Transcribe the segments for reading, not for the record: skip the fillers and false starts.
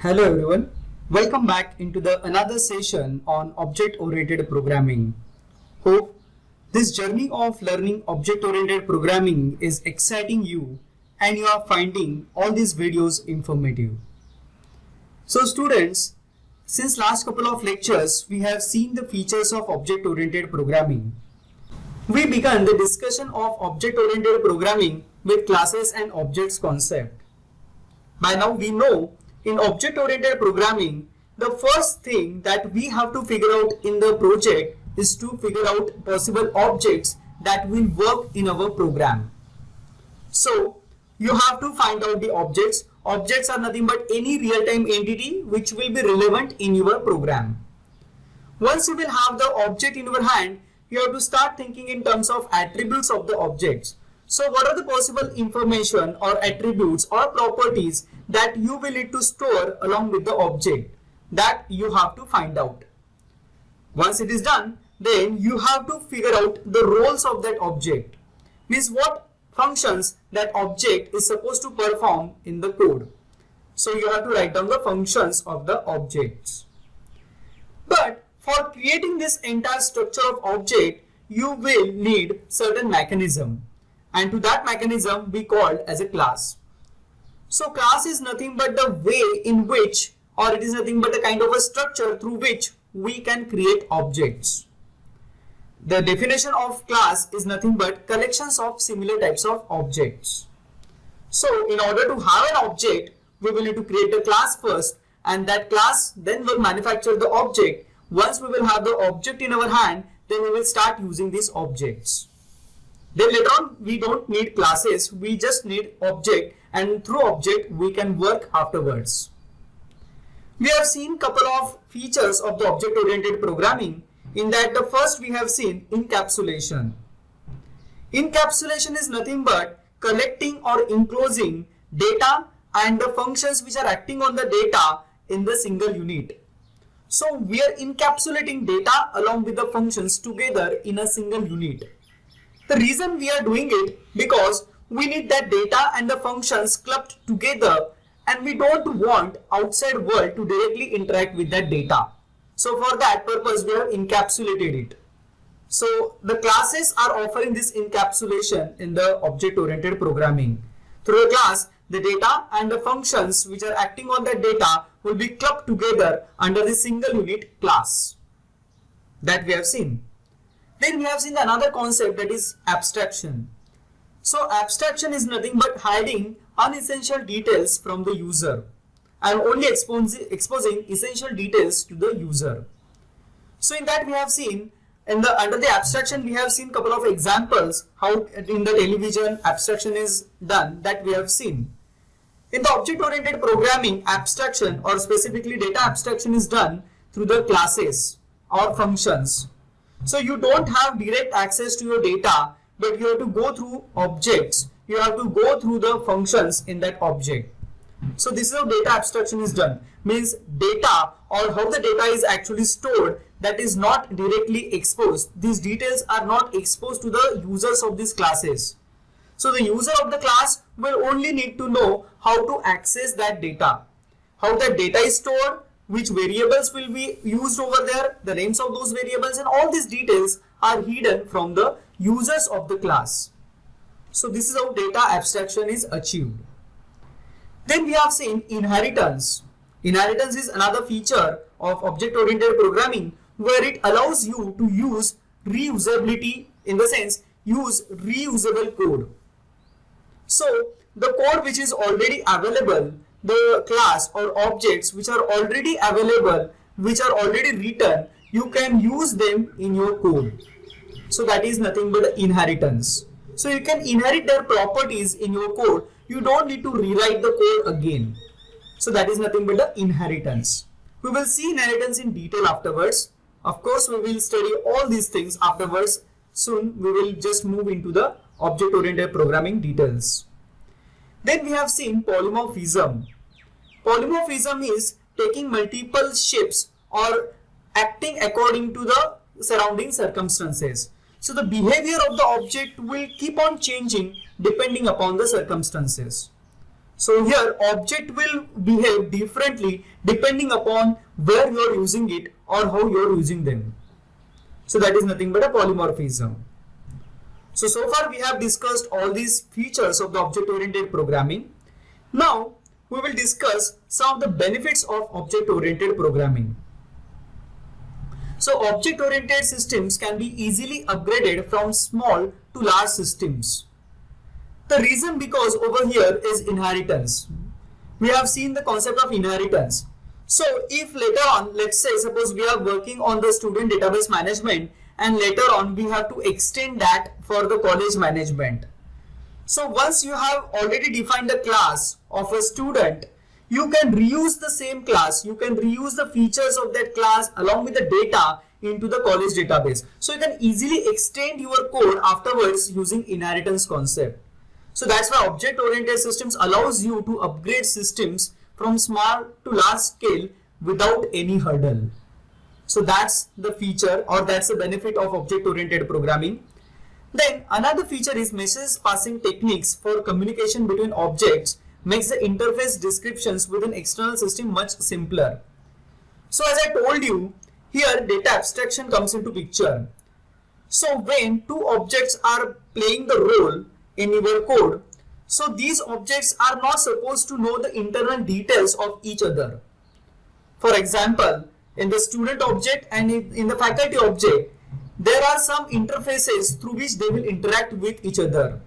Hello everyone, welcome back into the another session on object-oriented programming. Hope this journey of learning object-oriented programming is exciting you and you are finding all these videos informative. So students, since last couple of lectures we have seen the features of object-oriented programming. We began the discussion of object-oriented programming with classes and objects concept. By now we know in object-oriented programming, the first thing that we have to figure out in the project is to figure out possible objects that will work in our program. So you have to find out the objects. Objects are nothing but any real-time entity which will be relevant in your program. Once you will have the object in your hand, you have to start thinking in terms of attributes of the objects. So what are the possible information or attributes or properties that you will need to store along with the object that you have to find out. Once it is done, then you have to figure out the roles of that object. Means what functions that object is supposed to perform in the code. So you have to write down the functions of the objects. But for creating this entire structure of object, you will need certain mechanism. And to that mechanism we called as a class. So class is nothing but the way in which, or it is nothing but a kind of a structure through which we can create objects. The definition of class is nothing but collections of similar types of objects. So in order to have an object, we will need to create a class first, and that class then will manufacture the object. Once we will have the object in our hand, then we will start using these objects. Then later on we don't need classes, we just need object, and through object we can work afterwards. We have seen couple of features of the object oriented programming. In that the first we have seen encapsulation. Encapsulation is nothing but collecting or enclosing data and the functions which are acting on the data in the single unit. So we are encapsulating data along with the functions together in a single unit. The reason we are doing it because we need that data and the functions clubbed together, and we don't want outside world to directly interact with that data. So for that purpose we have encapsulated it. So the classes are offering this encapsulation in the object oriented programming. Through the class, the data and the functions which are acting on that data will be clubbed together under the single unit class that we have seen. Then we have seen another concept, that is abstraction. So abstraction is nothing but hiding unessential details from the user and only exposing essential details to the user. So in that we have seen under the abstraction we have seen couple of examples how in the television abstraction is done, that we have seen. In the object oriented programming, abstraction or specifically data abstraction is done through the classes or functions. So you don't have direct access to your data, but you have to go through objects. You have to go through the functions in that object. So this is how data abstraction is done. Means data or how the data is actually stored, that is not directly exposed. These details are not exposed to the users of these classes. So the user of the class will only need to know how to access that data. How that data is stored, which variables will be used over there, the names of those variables, and all these details are hidden from the users of the class. So this is how data abstraction is achieved. Then we have seen inheritance. Inheritance is another feature of object oriented programming where it allows you to use reusability, in the sense use reusable code. So the code which is already available, the class or objects which are already available, which are already written, you can use them in your code. So that is nothing but inheritance. So you can inherit their properties in your code. You don't need to rewrite the code again. So that is nothing but the inheritance. We will see inheritance in detail afterwards. Of course, we will study all these things afterwards. Soon we will just move into the object oriented programming details. Then we have seen polymorphism. Polymorphism is taking multiple shapes or acting according to the surrounding circumstances. So the behavior of the object will keep on changing depending upon the circumstances. So here object will behave differently depending upon where you are using it or how you are using them. So that is nothing but a polymorphism. So far we have discussed all these features of the object-oriented programming. Now we will discuss some of the benefits of object-oriented programming. So object-oriented systems can be easily upgraded from small to large systems. The reason because over here is inheritance. We have seen the concept of inheritance. So if later on, let's say suppose we are working on the student database management and later on we have to extend that for the college management. So once you have already defined a class of a student, you can reuse the same class, you can reuse the features of that class along with the data into the college database. So you can easily extend your code afterwards using inheritance concept. So that's why object-oriented systems allows you to upgrade systems from small to large scale without any hurdle. So that's the feature or that's the benefit of object-oriented programming. Then another feature is message passing techniques for communication between objects makes the interface descriptions with an external system much simpler. So as I told you, here data abstraction comes into picture. So when two objects are playing the role in your code, so these objects are not supposed to know the internal details of each other. For example, in the student object and in the faculty object, there are some interfaces through which they will interact with each other.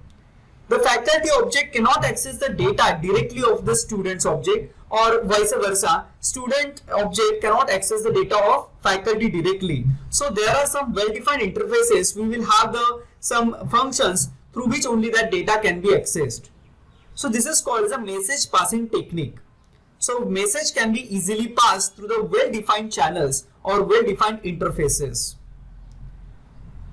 The faculty object cannot access the data directly of the student's object, or vice versa, student object cannot access the data of faculty directly. So there are some well-defined interfaces. We will have some functions through which only that data can be accessed. So this is called as a message passing technique. So message can be easily passed through the well-defined channels or well-defined interfaces.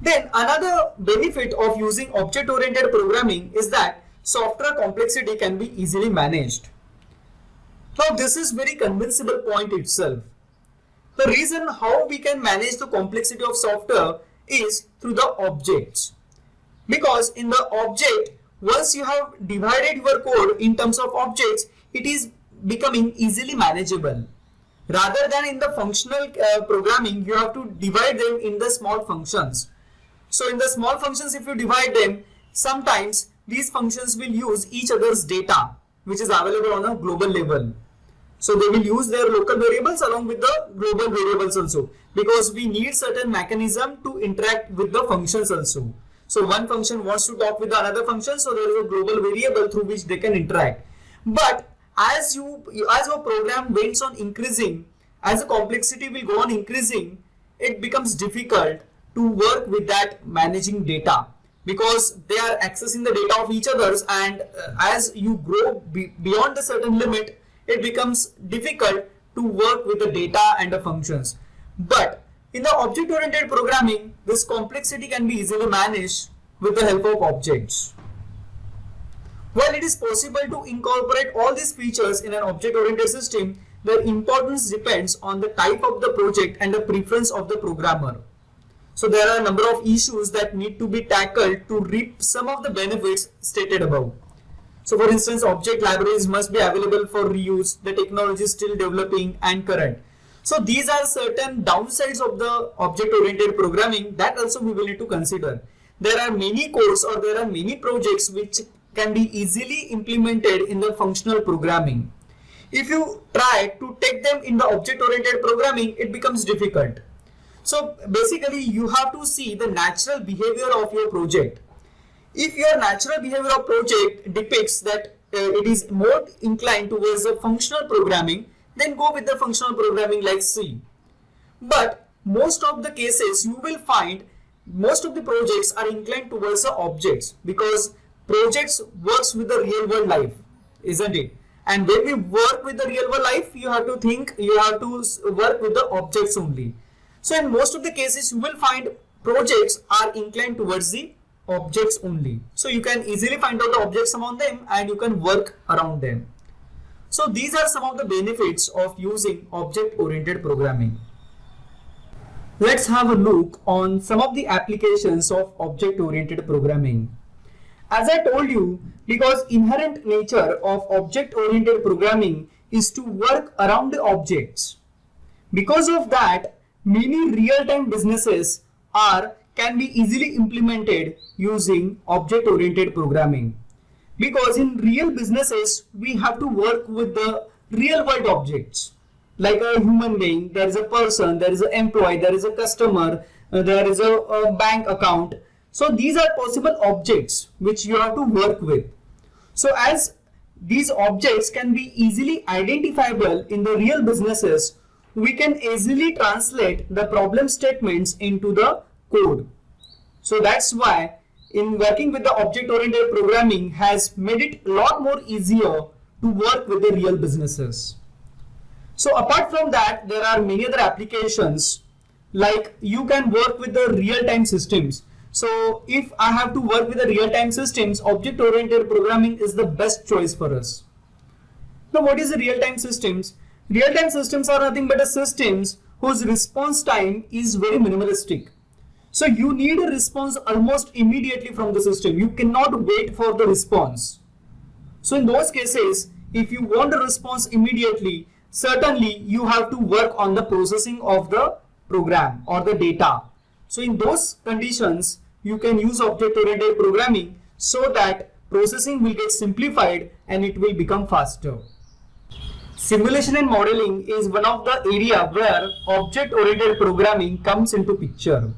Then another benefit of using object-oriented programming is that software complexity can be easily managed. Now this is very convincible point itself. The reason how we can manage the complexity of software is through the objects. Because in the object, once you have divided your code in terms of objects, it is becoming easily manageable. Rather than in the functional programming, you have to divide them in the small functions. So in the small functions, if you divide them, sometimes these functions will use each other's data, which is available on a global level. So they will use their local variables along with the global variables also, because we need certain mechanism to interact with the functions also. So one function wants to talk with the another function, so there is a global variable through which they can interact. But as your program went on increasing, as the complexity will go on increasing, it becomes difficult to work with that managing data, because they are accessing the data of each others, and as you grow beyond a certain limit, it becomes difficult to work with the data and the functions. But in the object-oriented programming, this complexity can be easily managed with the help of objects. While it is possible to incorporate all these features in an object-oriented system, their importance depends on the type of the project and the preference of the programmer. So there are a number of issues that need to be tackled to reap some of the benefits stated above. So for instance, object libraries must be available for reuse, the technology is still developing and current. So these are certain downsides of the object-oriented programming that also we will need to consider. There are many codes or there are many projects which can be easily implemented in the functional programming. If you try to take them in the object-oriented programming, it becomes difficult. So basically you have to see the natural behavior of your project. If your natural behavior of project depicts that it is more inclined towards the functional programming, then go with the functional programming like C. But most of the cases you will find most of the projects are inclined towards the objects, because projects works with the real world life, isn't it? And when we work with the real world life, you have to work with the objects only. So in most of the cases you will find projects are inclined towards the objects only. So you can easily find out the objects among them and you can work around them. So these are some of the benefits of using object-oriented programming. Let's have a look on some of the applications of object-oriented programming. As I told you, because inherent nature of object-oriented programming is to work around the objects. Because of that, many real-time businesses can be easily implemented using object-oriented programming. Because in real businesses, we have to work with the real-world objects. Like a human being, there is a person, there is an employee, there is a customer, there is a bank account. So these are possible objects which you have to work with. So as these objects can be easily identifiable in the real businesses, we can easily translate the problem statements into the code. So that's why in working with the object-oriented programming has made it a lot more easier to work with the real businesses. So apart from that, there are many other applications, like you can work with the real-time systems. So if I have to work with the real-time systems, object-oriented programming is the best choice for us. Now what is the real-time systems? Real-time systems are nothing but systems whose response time is very minimalistic. So you need a response almost immediately from the system. You cannot wait for the response. So in those cases, if you want a response immediately, certainly you have to work on the processing of the program or the data. So in those conditions, you can use object-oriented programming so that processing will get simplified and it will become faster. Simulation and modeling is one of the area where object-oriented programming comes into picture.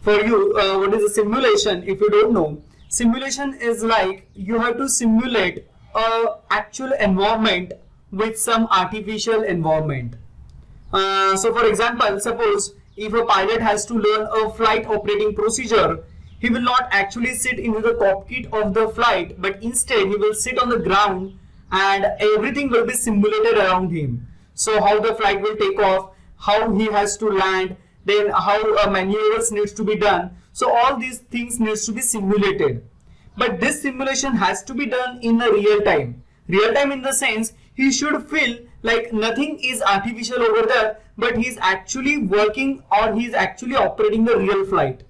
For you, what is a simulation? If you don't know, simulation is like you have to simulate an actual environment with some artificial environment. So for example, suppose if a pilot has to learn a flight operating procedure, he will not actually sit in the cockpit of the flight, but instead he will sit on the ground and everything will be simulated around him. So how the flight will take off, how he has to land, then how maneuvers needs to be done. So all these things needs to be simulated. But this simulation has to be done in a real time. Real time in the sense, he should feel like nothing is artificial over there, but he is actually working or he is actually operating the real flight.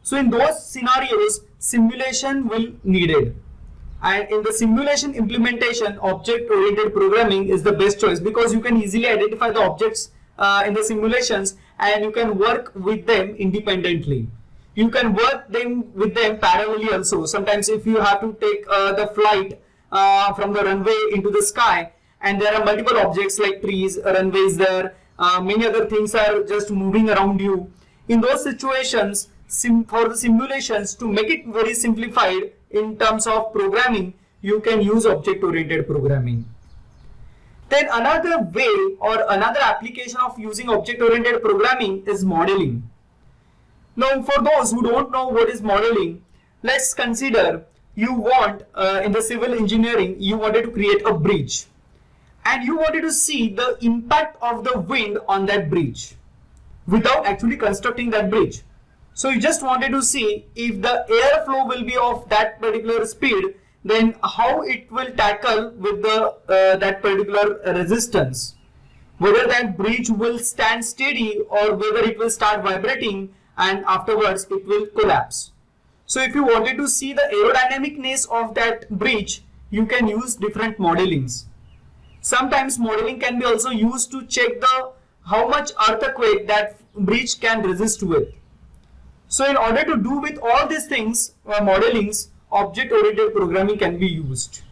So in those scenarios, simulation will needed. And in the simulation implementation, object-oriented programming is the best choice because you can easily identify the objects in the simulations and you can work with them independently. You can work with them parallelly also. Sometimes if you have to take the flight from the runway into the sky, and there are multiple objects like trees, runways there, many other things are just moving around you. In those situations, for the simulations, to make it very simplified in terms of programming, you can use object-oriented programming. Then another way or another application of using object-oriented programming is modeling. Now for those who don't know what is modeling, let's consider you want in the civil engineering, you wanted to create a bridge and you wanted to see the impact of the wind on that bridge without actually constructing that bridge. So you just wanted to see if the airflow will be of that particular speed, then how it will tackle with the that particular resistance, whether that bridge will stand steady or whether it will start vibrating and afterwards it will collapse. So if you wanted to see the aerodynamicness of that bridge, you can use different modelings. Sometimes modeling can be also used to check the how much earthquake that bridge can resist with. So in order to do with all these things, modelings, object-oriented programming can be used.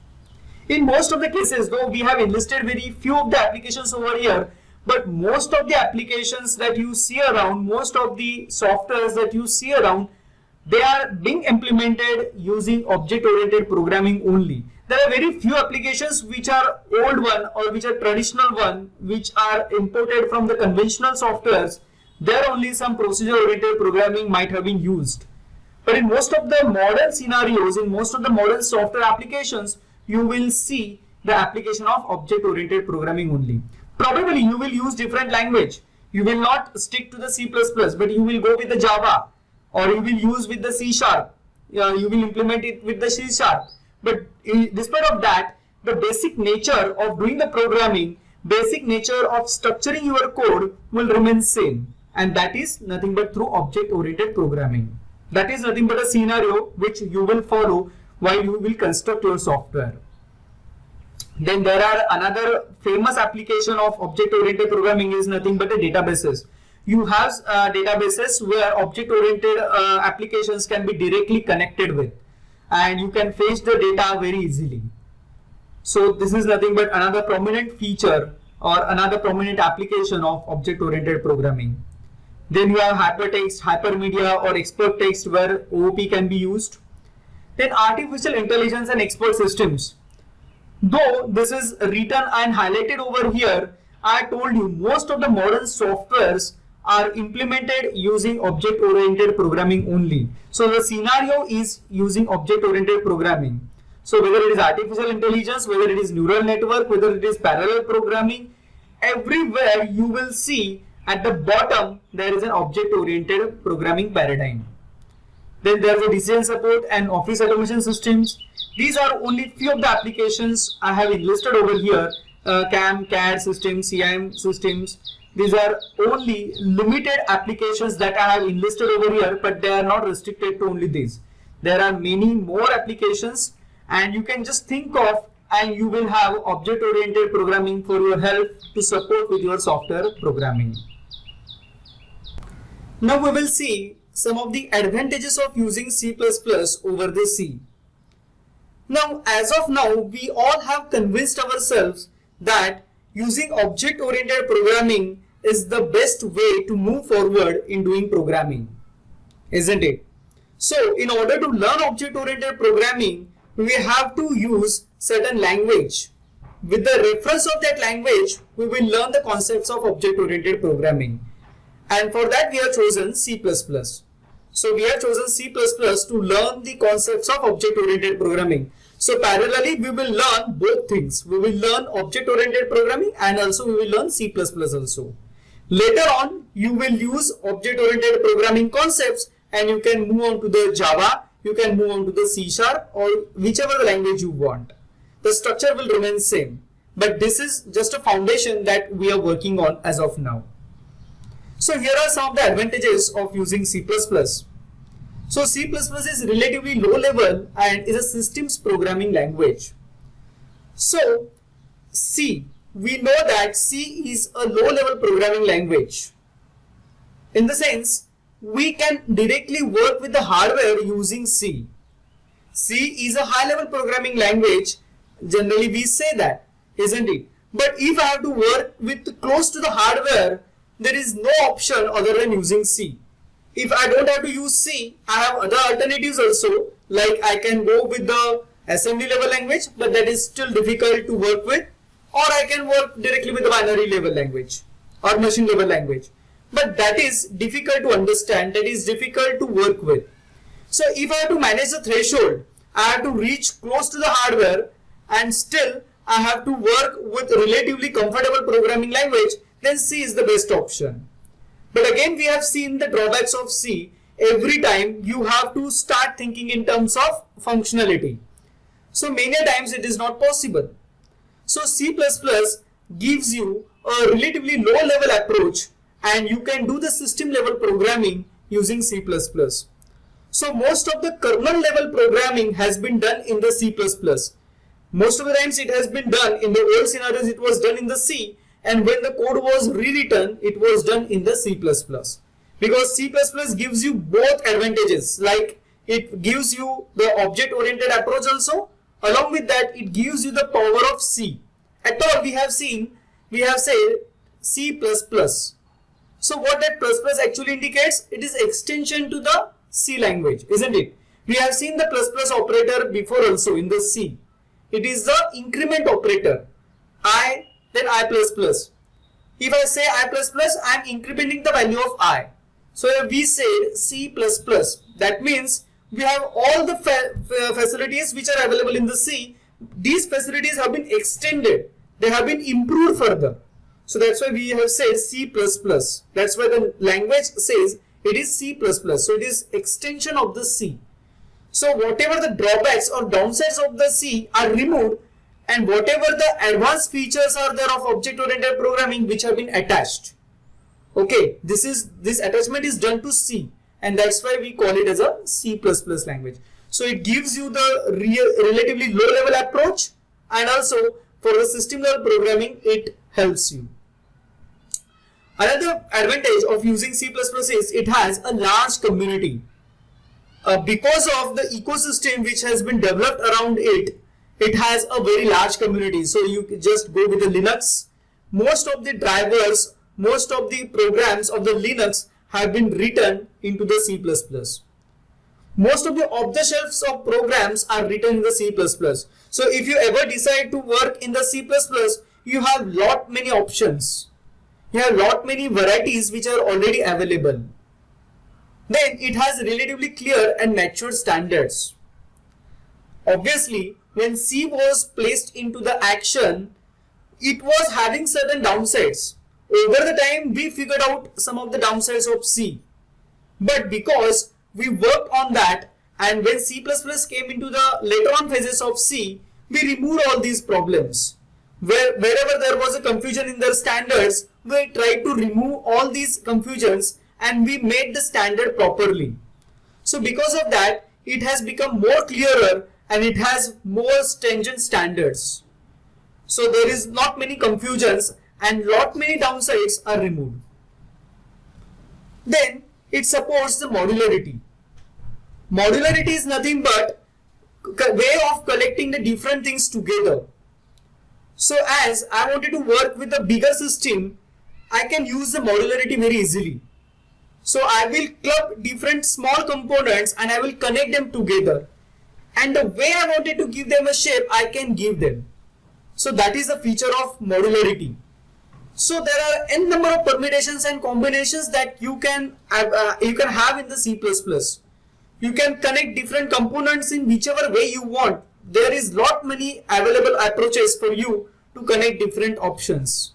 In most of the cases, though we have enlisted very few of the applications over here, but most of the applications that you see around, most of the softwares that you see around, they are being implemented using object-oriented programming only. There are very few applications which are old one or which are traditional one, which are imported from the conventional softwares. There only some procedure-oriented programming might have been used. But in most of the modern scenarios, in most of the modern software applications, you will see the application of object-oriented programming only. Probably you will use different language. You will not stick to the C++, but you will go with the Java, or you will use with the C#. You will implement it with the C#. But despite of that, the basic nature of doing the programming, basic nature of structuring your code will remain same. And that is nothing but through object-oriented programming. That is nothing but a scenario which you will follow while you will construct your software. Then there are another famous application of object-oriented programming is nothing but the databases. You have databases where object-oriented applications can be directly connected with, and you can fetch the data very easily. So this is nothing but another prominent feature or another prominent application of object-oriented programming. Then you have hypertext, hypermedia or expert text where OOP can be used. Then artificial intelligence and expert systems. Though this is written and highlighted over here, I told you most of the modern softwares are implemented using object-oriented programming only. So the scenario is using object-oriented programming. So whether it is artificial intelligence, whether it is neural network, whether it is parallel programming, everywhere you will see at the bottom there is an object-oriented programming paradigm. Then there is a decision support and office automation systems. These are only few of the applications I have enlisted over here. CAM, CAD systems, CIM systems. These are only limited applications that I have enlisted over here, but they are not restricted to only these. There are many more applications, and you can just think of and you will have object-oriented programming for your help to support with your software programming. Now we will see some of the advantages of using C++ over the C. Now, as of now, we all have convinced ourselves that using object-oriented programming is the best way to move forward in doing programming, isn't it? So, in order to learn object-oriented programming, we have to use certain language. With the reference of that language, we will learn the concepts of object-oriented programming. And for that, we have chosen C++. So we have chosen C++ to learn the concepts of object-oriented programming. So parallelly, we will learn both things. We will learn object-oriented programming and also we will learn C++ also. Later on, you will use object-oriented programming concepts and you can move on to the Java, you can move on to the C# or whichever the language you want. The structure will remain same. But this is just a foundation that we are working on as of now. So here are some of the advantages of using C++. So C++ is relatively low level and is a systems programming language. So C, we know that C is a low level programming language. In the sense, we can directly work with the hardware using C. C is a high level programming language. Generally we say that, isn't it? But if I have to work with close to the hardware, there is no option other than using C. If I don't have to use C, I have other alternatives also, like I can go with the assembly level language, but that is still difficult to work with, or I can work directly with the binary level language or machine level language. But that is difficult to understand, that is difficult to work with. So if I have to manage the threshold, I have to reach close to the hardware and still I have to work with relatively comfortable programming language, then C is the best option. But again, we have seen the drawbacks of C. Every time you have to start thinking in terms of functionality. So many times it is not possible. So C++ gives you a relatively low level approach and you can do the system level programming using C++. So most of the kernel level programming has been done in the C++. Most of the times it has been done in the old scenarios, it was done in the C. And when the code was rewritten, it was done in the C++. Because C++ gives you both advantages, like it gives you the object-oriented approach also. Along with that, it gives you the power of C. At all, we have said C++. So what that plus plus actually indicates, it is extension to the C language, isn't it? We have seen the plus plus operator before also in the C. It is the increment operator. I, then I plus plus. If I say I plus plus, I am incrementing the value of I. So if we say C plus plus, that means we have all the facilities which are available in the C. These facilities have been extended. They have been improved further. So that's why we have said C++. That's why the language says it is C++. So it is extension of the C. So whatever the drawbacks or downsides of the C are removed, and whatever the advanced features are there of object-oriented programming which have been attached. Okay, this attachment is done to C. and that's why we call it as a C++ language. So it gives you the relatively low level approach, and also for the system level programming it helps you. Another advantage of using C++ is it has a large community. Because of the ecosystem which has been developed around it, it has a very large community. So you can just go with the Linux. Most of the drivers, most of the programs of the Linux have been written into the C++. Most of the off-the-shelf of programs are written in the C++. So if you ever decide to work in the C++, you have lot many options. You have lot many varieties which are already available. Then it has relatively clear and mature standards. Obviously, when C was placed into the action, it was having certain downsides. Over the time, we figured out some of the downsides of C. But because we worked on that, and when C++ came into the later on phases of C, we removed all these problems. Wherever there was a confusion in the standards, we tried to remove all these confusions and we made the standard properly. So because of that, it has become more clearer and it has more stringent standards. So there is not many confusions and lot many downsides are removed. Then it supports the modularity. Modularity is nothing but a way of collecting the different things together. So as I wanted to work with a bigger system, I can use the modularity very easily. So I will club different small components and I will connect them together. And the way I wanted to give them a shape, I can give them. So that is the feature of modularity. So there are n number of permutations and combinations that you can have in the C++. You can connect different components in whichever way you want. There is lot many available approaches for you to connect different options.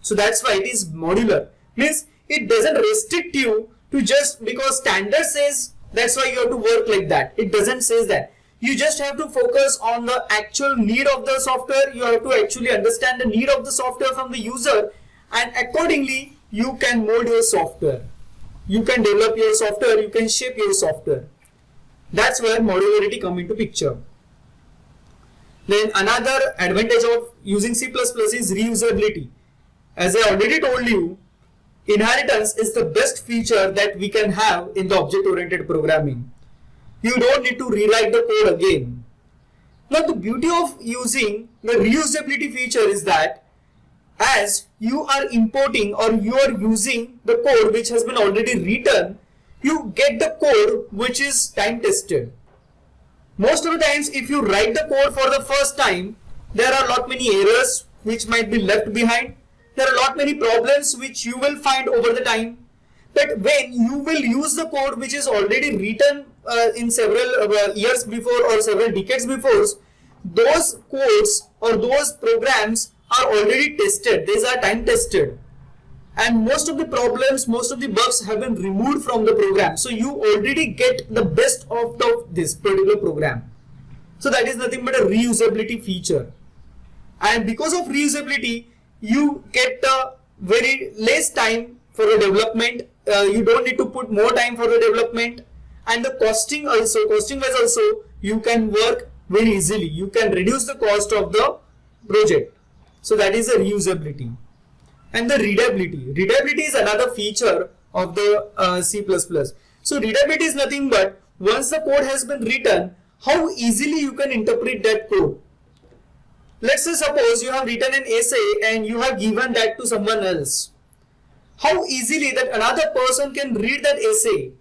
So that's why it is modular. Means it doesn't restrict you to just because standard says that's why you have to work like that. It doesn't say that. You just have to focus on the actual need of the software. You have to actually understand the need of the software from the user, and accordingly you can mold your software. You can develop your software, you can shape your software. That's where modularity comes into picture. Then another advantage of using C++ is reusability. As I already told you, inheritance is the best feature that we can have in the object-oriented programming. You don't need to rewrite the code again. Now the beauty of using the reusability feature is that as you are importing or you are using the code which has been already written, you get the code which is time tested. Most of the times if you write the code for the first time, there are lot many errors which might be left behind. There are lot many problems which you will find over the time. But when you will use the code which is already written in several years before or several decades before, those codes or those programs are already tested. These are time tested. And most of the problems, most of the bugs have been removed from the program. So you already get the best of this particular program. So that is nothing but a reusability feature. And because of reusability, you get very less time for the development. You don't need to put more time for the development, and the costing wise also you can work very easily. You can reduce the cost of the project. So that is the reusability. And the readability. Readability is another feature of the C++. So readability is nothing but once the code has been written, how easily you can interpret that code. Let's say suppose you have written an essay and you have given that to someone else. How easily that another person can read that essay,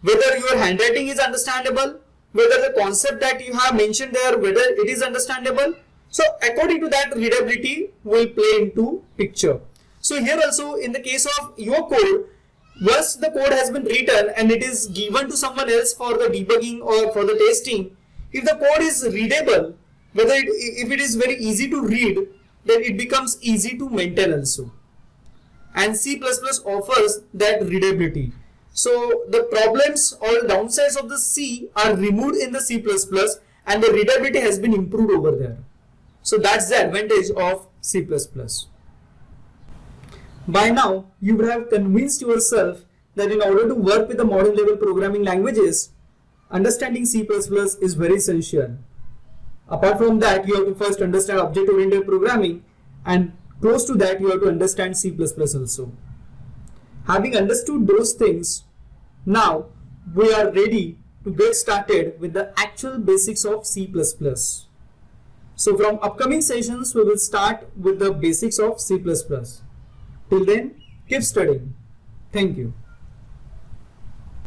whether your handwriting is understandable, whether the concept that you have mentioned there, whether it is understandable. So according to that, readability will play into picture. So here also in the case of your code, once the code has been written and it is given to someone else for the debugging or for the testing, if the code is readable, if it is very easy to read, then it becomes easy to maintain also. And C++ offers that readability. So the problems or downsides of the C are removed in the C++ and the readability has been improved over there. So that's the advantage of C++. By now, you would have convinced yourself that in order to work with the modern level programming languages, understanding C++ is very essential. Apart from that, you have to first understand object-oriented programming, and close to that you have to understand C++ also. Having understood those things, now we are ready to get started with the actual basics of C++. So from upcoming sessions, we will start with the basics of C++. Till then, keep studying. Thank you.